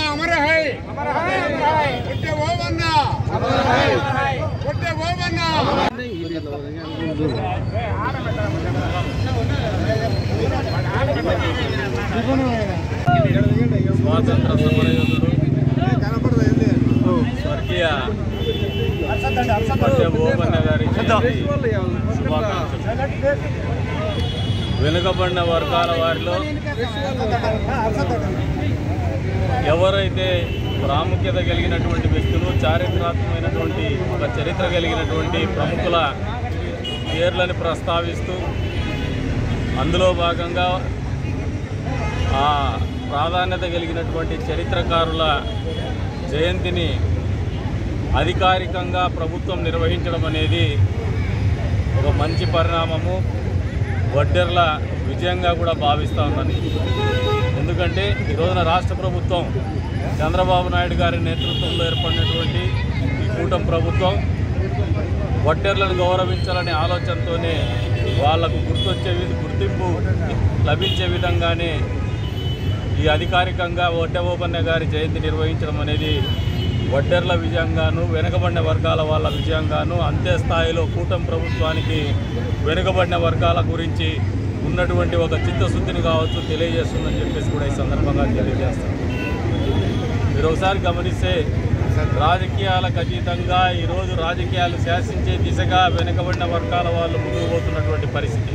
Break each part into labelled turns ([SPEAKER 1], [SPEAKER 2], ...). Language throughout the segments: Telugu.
[SPEAKER 1] अमर है वड्डे ओबन्ना वड्डे ओबन्ना
[SPEAKER 2] स्वातंत्र समरयोधुडु स्वर्गीय वड्डे ओबन्न गारी వెనుకబడిన వర్గాల వారిలో ఎవరైతే ప్రాముఖ్యత కలిగినటువంటి వ్యక్తులు చారిత్రాత్మకమైనటువంటి ఒక చరిత్ర కలిగినటువంటి ప్రముఖుల పేర్లను ప్రస్తావిస్తూ అందులో భాగంగా ఆ ప్రాధాన్యత కలిగినటువంటి చరిత్రకారుల జయంతిని అధికారికంగా ప్రభుత్వం నిర్వహించడం అనేది ఒక మంచి పరిణామము, వడ్డెర్ల విజయంగా కూడా భావిస్తూ ఉందని. ఎందుకంటే ఈ రోజున రాష్ట్ర ప్రభుత్వం చంద్రబాబు నాయుడు గారి నేతృత్వంలో ఏర్పడినటువంటి ఈ కూటమి ప్రభుత్వం వడ్డెర్లను గౌరవించాలనే ఆలోచనతోనే వాళ్లకు గుర్తింపు లభించే విధంగానే ఈ అధికారికంగా వడ్డె ఓబన్న గారి జయంతి నిర్వహించడం అనేది వడ్డెర్ల విజయంగాను వెనుకబడిన వర్గాల వాళ్ళ విజయంగాను అంతే స్థాయిలో కూటమి ప్రభుత్వానికి వెనుకబడిన వర్గాల గురించి ఉన్నటువంటి ఒక చిత్తశుద్ధిని కావచ్చు తెలియజేస్తుందని చెప్పేసి కూడా ఈ సందర్భంగా తెలియజేస్తాం. మీరు ఒకసారి గమనిస్తే రాజకీయాలకు అతీతంగా ఈరోజు రాజకీయాలు శాసించే దిశగా వెనుకబడిన వర్గాల వాళ్ళు ముందుకు పోతున్నటువంటి పరిస్థితి.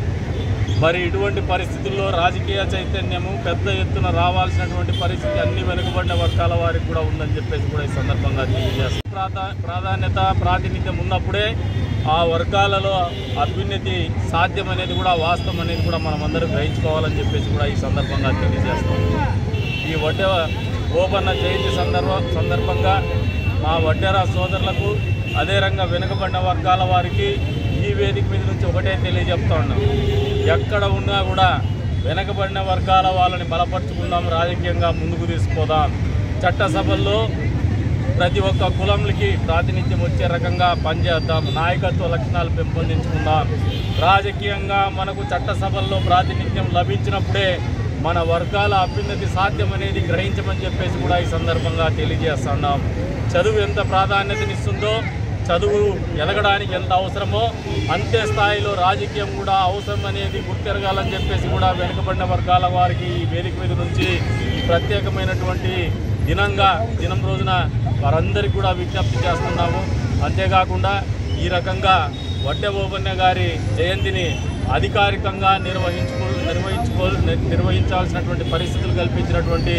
[SPEAKER 2] మరి ఇటువంటి పరిస్థితుల్లో రాజకీయ చైతన్యము పెద్ద ఎత్తున రావాల్సినటువంటి పరిస్థితి అన్ని వెనుకబడిన వర్గాల వారికి కూడా ఉందని చెప్పేసి కూడా ఈ సందర్భంగా తెలియజేస్తాం. ప్రాధాన్యత ప్రాతినిధ్యం ఉన్నప్పుడే ఆ వర్గాలలో అభ్యున్నతి సాధ్యమనేది కూడా వాస్తవం అనేది కూడా మనం అందరూ గ్రహించుకోవాలని చెప్పేసి కూడా ఈ సందర్భంగా తెలియజేస్తాం. ఈ వడ్డె ఓబన్న జయంతి సందర్భంగా మా వడ్డెర సోదరులకు అదే రంగా వెనుకబడిన వర్గాల వారికి ఈ వేదిక మీద నుంచి ఒకటే తెలియజెప్తా ఉన్నాం, ఎక్కడ ఉన్నా కూడా వెనుకబడిన వర్గాల వాళ్ళని బలపరుచుకుందాం, రాజకీయంగా ముందుకు తీసుకుపోదాం, చట్టసభల్లో ప్రతి ఒక్క కులంకి ప్రాతినిధ్యం వచ్చే రకంగా పనిచేద్దాం, నాయకత్వ లక్షణాలు పెంపొందించుకుందాం. రాజకీయంగా మనకు చట్టసభల్లో ప్రాతినిధ్యం లభించినప్పుడే మన వర్గాల అభ్యున్నతి సాధ్యమనేది గ్రహించమని చెప్పేసి కూడా ఈ సందర్భంగా తెలియజేస్తున్నాం. చదువు ఎంత ప్రాధాన్యతనిస్తుందో, చదువు ఎదగడానికి ఎంత అవసరమో అంతే స్థాయిలో రాజకీయం కూడా అవసరం అనేది గుర్తెరగాలని చెప్పేసి కూడా వెనుకబడిన వర్గాల వారికి ఈ వేదిక మీద నుంచి ఈ ప్రత్యేకమైనటువంటి దినం రోజున వారందరికీ కూడా విజ్ఞప్తి చేస్తున్నాము. అంతేకాకుండా ఈ రకంగా వడ్డె ఓబన్న గారి జయంతిని అధికారికంగా నిర్వహించాల్సినటువంటి పరిస్థితులు కల్పించినటువంటి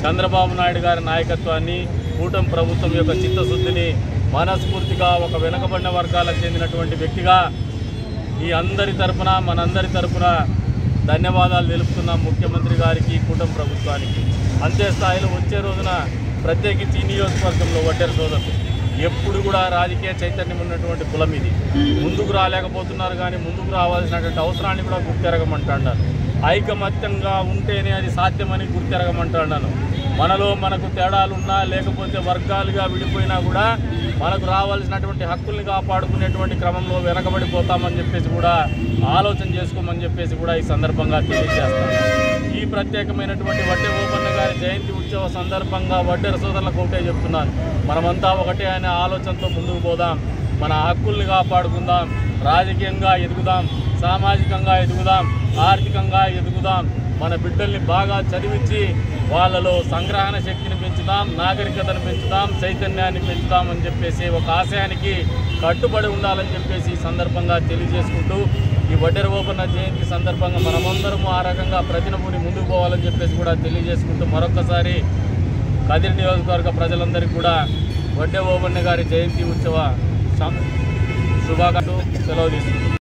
[SPEAKER 2] చంద్రబాబు నాయుడు గారి నాయకత్వాన్ని, కూటమి ప్రభుత్వం యొక్క చిత్తశుద్ధిని మనస్ఫూర్తిగా ఒక వెనుకబడిన వర్గాలకు చెందినటువంటి వ్యక్తిగా ఈ అందరి తరపున మనందరి తరపున ధన్యవాదాలు తెలుపుతున్నాం ముఖ్యమంత్రి గారికి, కూటమి ప్రభుత్వానికి. అంతే స్థాయిలో వచ్చే రోజున ప్రత్యేకించి నియోజకవర్గంలో వడ్డెర సోదరులు ఎప్పుడు కూడా రాజకీయ చైతన్యం ఉన్నటువంటి కులం ఇది. ముందుకు రాలేకపోతున్నారు, కానీ ముందుకు రావాల్సినటువంటి అవసరాన్ని కూడా గుర్తెరగమంటున్నాను. ఐకమత్యంగా ఉంటేనే అది సాధ్యమని గుర్తెరగమంటున్నాను. మనకు తేడాలున్నా లేకపోతే వర్గాలుగా విడిపోయినా కూడా మనకు రావాల్సినటువంటి హక్కుల్ని కాపాడుకునేటువంటి క్రమంలో వెనకబడిపోతామని చెప్పేసి కూడా ఆలోచన చేసుకోమని చెప్పేసి కూడా ఈ సందర్భంగా తెలియజేస్తాను. ఈ ప్రత్యేకమైనటువంటి వడ్డె ఓబన్న గారి జయంతి ఉత్సవ సందర్భంగా వడ్డెర సోదరులకు ఒకటే చెప్తున్నాను, మనమంతా ఒకటే అనే ఆలోచనతో ముందుకు పోదాం, మన హక్కుల్ని కాపాడుకుందాం, రాజకీయంగా ఎదుగుదాం, సామాజికంగా ఎదుగుదాం, ఆర్థికంగా ఎదుగుదాం, మన బిడ్డల్ని బాగా చదివించి వాళ్ళలో సంగ్రహణ శక్తిని పెంచుదాం, నాగరికతను పెంచుదాం, చైతన్యాన్ని పెంచుదాం అని చెప్పేసి ఒక ఆశయానికి కట్టుబడి ఉండాలని చెప్పేసి ఈ సందర్భంగా తెలియజేసుకుంటూ ఈ వడ్డెర ఓబన్న జయంతి సందర్భంగా మనమందరము ఆ రకంగా ప్రతినబూని ముందుకు పోవాలని చెప్పేసి కూడా తెలియజేసుకుంటూ మరొకసారి కదిరి నియోజకవర్గ ప్రజలందరికీ కూడా వడ్డె ఓబన్న గారి జయంతి ఉత్సవ శుభాకాంక్షలు సెలవు తీసుకుంటున్నాను.